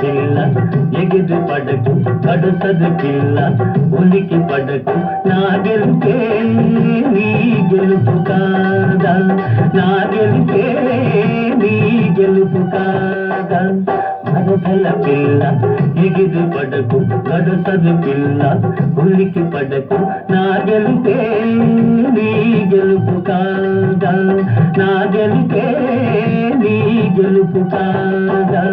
పిల్ల ఎగిరి పడకు కడుసది పిల్ల ఉనికి పడకు నా గెలుపే నీ గెలుపు కాదా నా గెలుపే నీ గెలుపు కాదా మరదల పిల్ల ఎగిరి పడకు కడుసది పిల్ల ఉనికి పడకు నా గెలుపే నీ గెలుపు కాదా నా గెలుపే నీ గెలుపు కాదా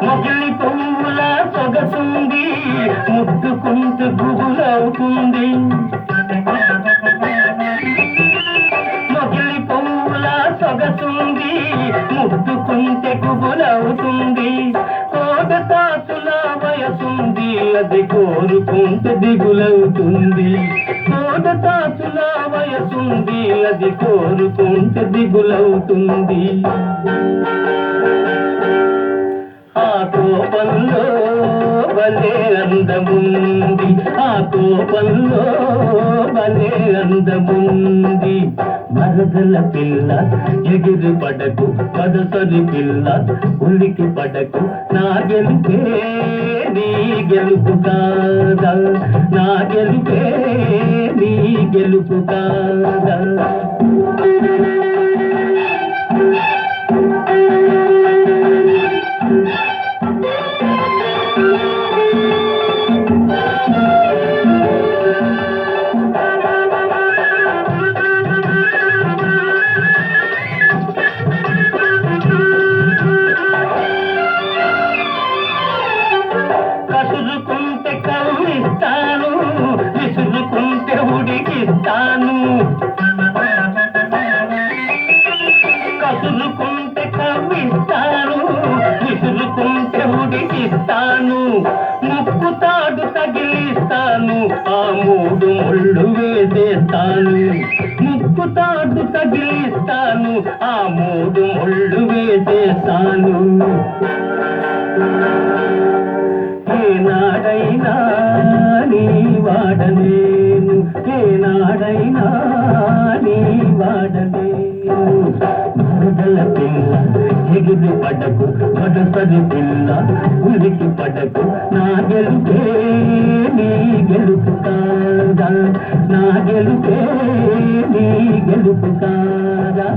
మొగిలి పువ్వుల సొగసుంది ముట్టుకుంటూ గుబులవుతుంది మొగిలి పువ్వుల సొగసుంది ముట్టుకుంటే గుబులవుతుంది కోగతాసుల వయసుంది అది కోరుకుంటే దిగులవుతుంది కోగతాసుల వయసుంది అది కోరుకుంటే దిగులవుతుంది ఆ కోపంలో భలే అందముంది ఆ కోపంలో భలే అందముంది మరదల పిల్ల ఎగిరి పడకు కడుసరి పిల్ల ఉలికి పడకు నా గెలుపే నీ గెలుపు కాదా నా గెలుపే నీ గెలుపు కాదా కసురుకుంటే కవ్విస్తాను విసురుకుంటే ఉడికిస్తాను కసురుకుంటే కవ్విస్తాను విసురుకుంటే ఉడికిస్తాను ముక్కుతాడు తగిలిస్తాను ఆ మూడు ముళ్ళు వేసేస్తాను ముక్కుతాడు తగిలిస్తాను ఆ మూడు ముళ్ళు వేసేస్తాను ఏనాడైనా నీ వాడలేను ఏనాడైనా నీ వాడలేను మరదల పిల్ల ఎగిరి పడకు కడుసరి పిల్ల ఉలికి పడకు నా గెలుపే నీ గెలుపు కాదా నా గెలుపే నీ గెలుపు కాదా